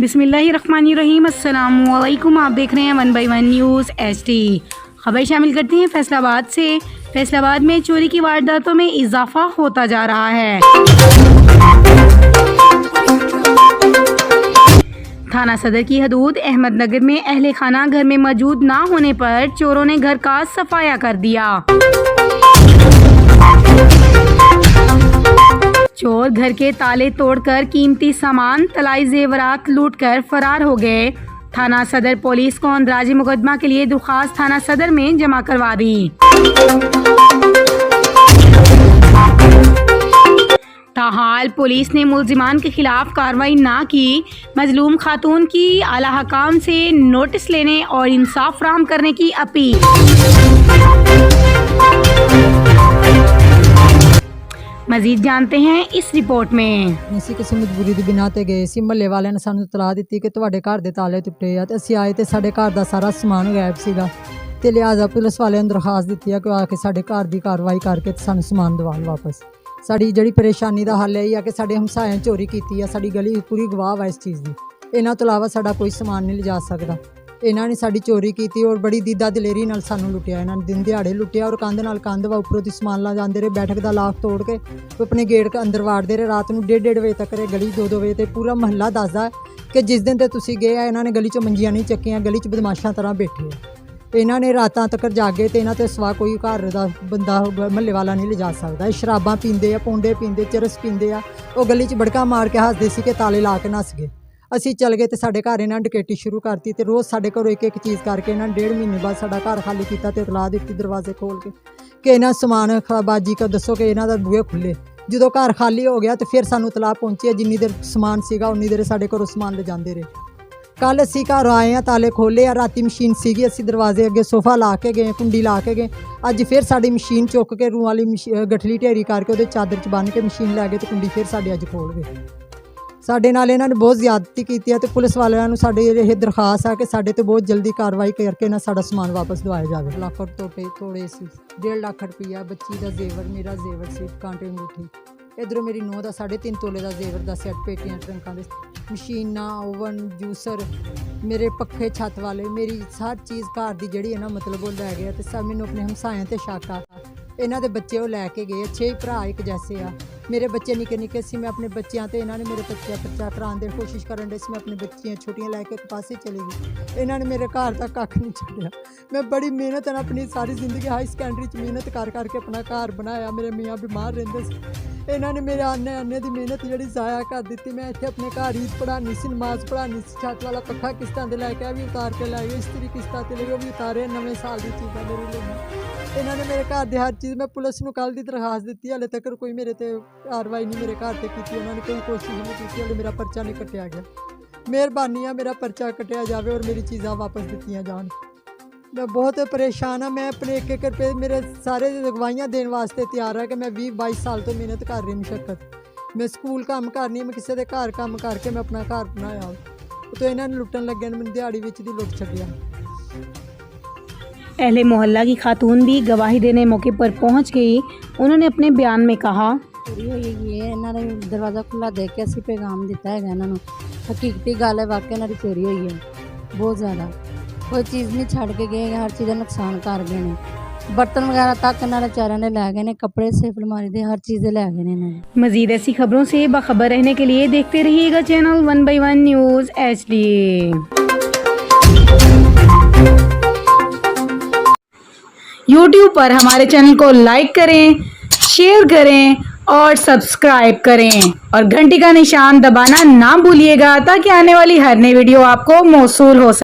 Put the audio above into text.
बिस्मिल्लाहिर्रहमानिर्रहीम। अस्सलामुअलैकुम। आप देख रहे हैं 1 बाय 1 न्यूज़ HD। खबर शामिल करते हैं फैसलाबाद से। फैसलाबाद में चोरी की वारदातों में इजाफा होता जा रहा है। थाना सदर की हदूद अहमदनगर में अहले खाना घर में मौजूद ना होने पर चोरों ने घर का सफाया कर दिया। चोर घर के ताले तोड़कर कीमती सामान तलाई जेवरात लूटकर फरार हो गए। थाना सदर पुलिस को अंदराजी मुकदमा के लिए दरख्वास्त थाना सदर में जमा करवा दी। ताहाल पुलिस ने मुलजिमान के खिलाफ कार्रवाई ना की। मजलूम खातून की आला हकाम से नोटिस लेने और इंसाफ फराहम करने की अपील। मजीद जानते हैं इस रिपोर्ट में। ਅਸੀਂ ਕਿਸੇ ਮਜਬੂਰੀ ਦੀ ਬਿਨਾਂ ਤੇ ਗਏ ਸੀ। ਮਹੱਲੇ ਵਾਲਿਆਂ ਨੇ ਸਾਨੂੰ ਇਤਲਾਹ ਦਿੱਤੀ ਕਿ ਤੁਹਾਡੇ ਘਰ ਦੇ ਤਾਲੇ ਟੁੱਟੇ ਆ ਤੇ ਅਸੀਂ ਆਏ ਤੇ ਸਾਡੇ ਘਰ ਦਾ ਸਾਰਾ ਸਮਾਨ ਗਾਇਬ ਸੀਗਾ ਤੇ ਲਿਹਾਜ਼ਾ ਪੁਲਿਸ ਵਾਲਿਆਂ ਨੂੰ ਦਰਖਾਸਤ ਦਿੱਤੀ ਆ ਕਿ ਆ ਕੇ ਸਾਡੇ ਘਰ ਦੀ ਕਾਰਵਾਈ ਕਰਕੇ ਤੇ ਸਾਨੂੰ ਸਮਾਨ ਦਿਵਾਉਣ ਵਾਪਸ। ਸਾਡੀ ਜਿਹੜੀ ਪਰੇਸ਼ਾਨੀ ਦਾ ਹੱਲ ਇਹ ਆ ਕਿ ਸਾਡੇ ਹਮਸਾਇਆਂ ਨੇ ਚੋਰੀ ਕੀਤੀ ਆ। ਸਾਡੀ ਗਲੀ ਪੂਰੀ ਗਵਾਹ ਵਾ ਇਸ ਚੀਜ਼ ਦੀ। ਇਹਨਾਂ ਤੋਂ ਇਲਾਵਾ ਸਾਡਾ ਕੋਈ ਸਮਾਨ ਨਹੀਂ ਲਿਜਾ ਸਕਦਾ। ਇਹਨਾਂ ਨੇ ਸਾਡੀ ਚੋਰੀ ਕੀਤੀ ਔਰ ਬੜੀ ਦੀਦਾ ਦਲੇਰੀ ਨਾਲ ਸਾਨੂੰ ਲੁੱਟਿਆ। ਇਹਨਾਂ ਨੇ ਦਿਨ ਦਿਹਾੜੇ ਲੁੱਟਿਆ ਔਰ ਕੰਧ ਨਾਲ ਕੰਧ ਵਾ ਉੱਪਰੋਂ ਦੀ ਸਮਾਨ ਲਾ ਜਾਂਦੇ ਰਹੇ। ਬੈਠਕ ਦਾ ਲਾਕ ਤੋੜ ਕੇ ਆਪਣੇ ਗੇਟ ਅੰਦਰ ਵਾੜਦੇ ਰਹੇ। ਰਾਤ ਨੂੰ 1:30 ਵਜੇ ਤੱਕ ਗਲੀ 2-2 ਵਜੇ ਤੇ ਪੂਰਾ ਮਹੱਲਾ ਦੱਸਦਾ ਕਿ ਜਿਸ ਦਿਨ ਤੇ ਤੁਸੀਂ ਗਏ ਆ ਇਹਨਾਂ ਨੇ ਗਲੀ 'ਚੋਂ ਮੰਜੀਆਂ ਨਹੀਂ ਚੱਕੀਆਂ। ਗਲੀ 'ਚ ਬਦਮਾਸ਼ਾਂ ਤਰ੍ਹਾਂ ਬੈਠੇ ਆ। ਇਹਨਾਂ ਨੇ ਰਾਤਾਂ ਤੱਕ ਜਾਗੇ ਤੇ ਇਹਨਾਂ ਤੇ ਸਵਾ ਕੋਈ ਘਰ ਦਾ ਬੰਦਾ ਮਹੱਲੇ ਵਾਲਾ ਨਹੀਂ ਲਿਜਾ ਸਕਦਾ। ਇਹ ਸ਼ਰਾਬਾਂ ਪੀਂਦੇ ਆ, ਪੌਂਡੇ ਪੀਂਦੇ, ਚਰਸ ਪੀਂਦੇ ਆ। ਉਹ ਗਲੀ 'ਚ ਬੜਕਾ ਮਾਰ ਕੇ ਹੱਸਦੇ ਸੀ ਕਿ ਤਾਲੇ ਲਾ ਕੇ ਨੱਸ ਗਏ। ਅਸੀਂ ਚੱਲ ਗਏ ਤੇ ਸਾਡੇ ਘਰ ਇਹਨਾਂ ਡਕੈਤੀ ਸ਼ੁਰੂ ਕਰਤੀ ਤੇ ਰੋਜ਼ ਸਾਡੇ ਘਰੋਂ ਇੱਕ ਚੀਜ਼ ਕਰਕੇ ਇਹਨਾਂ 1.5 ਮਹੀਨੇ ਬਾਅਦ ਸਾਡਾ ਘਰ ਖਾਲੀ ਕੀਤਾ ਤੇ ਇਤਲਾਹ ਦਿੱਤੀ ਦਰਵਾਜ਼ੇ ਖੋਲ੍ਹ ਕੇ ਕਿ ਇਹਨਾਂ ਸਮਾਨ ਖਰਾਬਾਜੀ ਕਾ ਦੱਸੋ ਕਿ ਇਹਨਾਂ ਦਾ ਬੂਹੇ ਖੁੱਲ੍ਹੇ। ਜਦੋਂ ਘਰ ਖਾਲੀ ਹੋ ਗਿਆ ਤੇ ਫਿਰ ਸਾਨੂੰ ਇਤਲਾਹ ਪਹੁੰਚੀ। ਜਿੰਨੀ ਦੇਰ ਸਮਾਨ ਸੀਗਾ ਉਨੀ ਦੇਰ ਸਾਡੇ ਘਰੋਂ ਸਮਾਨ ਲਿਜਾਂਦੇ ਰਹੇ। ਕੱਲ੍ਹ ਅਸੀਂ ਘਰ ਆਏ ਹਾਂ, ਤਾਲੇ ਖੋਲ੍ਹੇ ਆ। ਰਾਤੀ ਮਸ਼ੀਨ ਸੀਗੀ, ਅਸੀਂ ਦਰਵਾਜ਼ੇ ਅੱਗੇ ਸੋਫਾ ਲਾ ਕੇ ਗਏ, ਕੁੰਡੀ ਲਾ ਕੇ ਗਏ। ਅੱਜ ਫਿਰ ਸਾਡੀ ਮਸ਼ੀਨ ਚੁੱਕ ਕੇ ਰੂੰ ਵਾਲੀ ਗਠਲੀ ਢੇਰੀ ਕਰਕੇ ਉਹਦੇ ਚਾਦਰ 'ਚ ਬੰਨ੍ਹ ਕੇ ਮਸ਼ੀਨ ਲੈ ਗਏ ਤੇ ਕੁੰਡੀ ਫਿਰ ਸਾਡੇ ਅੱਜ ਖੋਲ੍ਹ ਗਏ। ਸਾਡੇ ਨਾਲ ਇਹਨਾਂ ਨੇ ਬਹੁਤ ਜ਼ਿਆਦਤੀ ਕੀਤੀ ਹੈ ਤੇ ਪੁਲਿਸ ਵਾਲਿਆਂ ਨੂੰ ਸਾਡੀ ਇਹ ਦਰਖਾਸਤ ਆ ਕਿ ਸਾਡੇ 'ਤੇ ਬਹੁਤ ਜਲਦੀ ਕਾਰਵਾਈ ਕਰਕੇ ਨਾ ਸਾਡਾ ਸਮਾਨ ਵਾਪਸ ਦਿਵਾਇਆ ਜਾਵੇ। ਲੱਖ ਤੋੜੇ ਸੀ, 1.5 ਲੱਖ ਰੁਪਈਆ, ਬੱਚੀ ਦਾ ਜ਼ੇਵਰ, ਮੇਰਾ ਜ਼ੇਵਰ ਸੀ, ਕਾਂਟੇ ਅੰਗੂਠੀ। ਇੱਧਰੋਂ ਮੇਰੀ ਨੂੰਹ ਦਾ 3.5 ਤੋਲੇ ਦਾ ਜ਼ੇਵਰ ਦਾ ਸੈੱਟ, ਪੇਟੀਆਂ ਟਰੰਕਾਂ ਦੇ, ਮਸ਼ੀਨਾਂ, ਓਵਨ, ਜੂਸਰ, ਮੇਰੇ ਪੱਖੇ ਛੱਤ ਵਾਲੇ, ਮੇਰੀ ਹਰ ਚੀਜ਼ ਘਰ ਦੀ ਜਿਹੜੀ ਹੈ ਨਾ ਮਤਲਬ ਉਹ ਲੈ ਗਏ। ਅਤੇ ਸਭ ਮੈਨੂੰ ਆਪਣੇ ਹਮਸਾਇਆਂ 'ਤੇ ਸ਼ੱਕ ਆ। ਇਹਨਾਂ ਦੇ ਬੱਚੇ ਉਹ ਲੈ ਕੇ ਗਏ। 6 ਭਰਾ ਇੱਕ ਜੈਸੇ ਆ। ਮੇਰੇ ਬੱਚੇ ਨਿੱਕੇ ਨਿੱਕੇ ਸੀ। ਮੈਂ ਆਪਣੇ ਬੱਚਿਆਂ 'ਤੇ ਇਹਨਾਂ ਨੇ ਮੇਰੇ ਬੱਚਾ ਕਰਾਉਣ ਦੀ ਕੋਸ਼ਿਸ਼ ਕਰਨ ਦੇ ਸੀ। ਮੈਂ ਆਪਣੇ ਬੱਚੀਆਂ ਛੋਟੀਆਂ ਲੈ ਕੇ ਇੱਕ ਪਾਸੇ ਚਲੀ ਗਈ। ਇਹਨਾਂ ਨੇ ਮੇਰੇ ਘਰ ਤੱਕ ਕੱਖ ਨਹੀਂ ਛੱਡਿਆ। ਮੈਂ ਬੜੀ ਮਿਹਨਤ ਨਾਲ ਆਪਣੀ ਸਾਰੀ ਜ਼ਿੰਦਗੀ ਹਾਈ ਸੈਕੰਡਰੀ 'ਚ ਮਿਹਨਤ ਕਰਕੇ ਆਪਣਾ ਘਰ ਬਣਾਇਆ। ਮੇਰੇ ਮੀਆਂ ਬਿਮਾਰ ਰਹਿੰਦੇ ਸੀ। ਇਹਨਾਂ ਨੇ ਮੇਰੇ ਆਨੇ ਦੀ ਮਿਹਨਤ ਜਿਹੜੀ ਜ਼ਾਇਆ ਕਰ ਦਿੱਤੀ। ਮੈਂ ਇੱਥੇ ਆਪਣੇ ਘਰ ਈਦ ਪੜ੍ਹਾਉਣੀ ਸੀ, ਨਮਾਜ਼ ਪੜ੍ਹਾਉਣੀ ਸੀ। ਛੱਤ ਵਾਲਾ ਪੱਖਾ ਕਿਸ਼ਤਾਂ 'ਤੇ ਲੈ ਕੇ ਆ ਵੀ ਉਤਾਰ ਕੇ ਲੈ ਗਏ। ਇਸਤਰੀ ਕਿਸ਼ਤਾਂ 'ਤੇ ਲੈ ਗਏ, ਉਹ ਵੀ ਉਤਾਰੇ। ਨਵੇਂ ਸਾਲ ਦੀ ਚੀਜ਼ਾਂ ਮੇਰੀ ਲਈ ਇਹਨਾਂ ਨੇ ਮੇਰੇ ਘਰ ਦੇ ਹਰ ਚੀਜ਼। ਮੈਂ ਪੁਲਿਸ ਨੂੰ ਕੱਲ੍ਹ ਦੀ ਦਰਖਾਸਤ ਦਿੱਤੀ, ਹਾਲੇ ਤੱਕ ਕੋਈ ਮੇਰੇ 'ਤੇ ਕਾਰਵਾਈ ਨਹੀਂ ਮੇਰੇ ਘਰ 'ਤੇ ਕੀਤੀ। ਉਹਨਾਂ ਨੇ ਕੋਈ ਕੋਸ਼ਿਸ਼ ਨਹੀਂ ਕੀਤੀ। ਹਾਲੇ ਮੇਰਾ ਪਰਚਾ ਨਹੀਂ ਕੱਟਿਆ ਗਿਆ। ਮਿਹਰਬਾਨੀ ਆ ਮੇਰਾ ਪਰਚਾ ਕੱਟਿਆ ਜਾਵੇ ਔਰ ਮੇਰੀ ਚੀਜ਼ਾਂ ਵਾਪਸ ਦਿੱਤੀਆਂ ਜਾਣ। ਮੈਂ ਬਹੁਤ ਪਰੇਸ਼ਾਨ ਹਾਂ। ਮੈਂ ਆਪਣੇ 1-1 ਰੁਪਏ ਮੇਰੇ ਸਾਰੇ ਗਵਾਹੀਆਂ ਦੇਣ ਵਾਸਤੇ ਤਿਆਰ ਹਾਂ ਕਿ ਮੈਂ 20-22 ਸਾਲ ਤੋਂ ਮਿਹਨਤ ਕਰ ਰਹੀ ਮੁਸ਼ੱਕਤ। ਮੈਂ ਸਕੂਲ ਕੰਮ ਕਰਨੀ, ਮੈਂ ਕਿਸੇ ਦੇ ਘਰ ਕੰਮ ਕਰਕੇ ਮੈਂ ਆਪਣਾ ਘਰ ਬਣਾਇਆ। तो इन्होंने लुटन लगे मैंने दिहाड़ी विच दी लुट छड्डिया। अहले मोहल्ला की खातून भी गवाही देने मौके पर पहुंच गई। उन्होंने अपने बयान में कहा, चोरी हुई है, इन्होंने दरवाज़ा खुला देख के असीं पैगाम दिता है इन्होंने। हकीकती गल है, वाकई इन्हों की चोरी हुई है बहुत ज़्यादा। कोई चीज़ नहीं छड़ के गए, हर चीज़ का नुकसान कर गए हैं। बर्तन वगैरह तक इन्होंने बेचारियों ने लै गए हैं, कपड़े सिर्फ अलमारी दे हर चीज़ लै गए हैं। मजीद ऐसी खबरों से बाखबर रहने के लिए देखते रहिएगा channel 1 by 1 news HD। YouTube पर हमारे चैनल को लाइक करें, शेयर करें और सब्सक्राइब करें और घंटी का निशान दबाना ना भूलिएगा ताकि आने वाली हर नई वीडियो आपको मौसूल हो सके।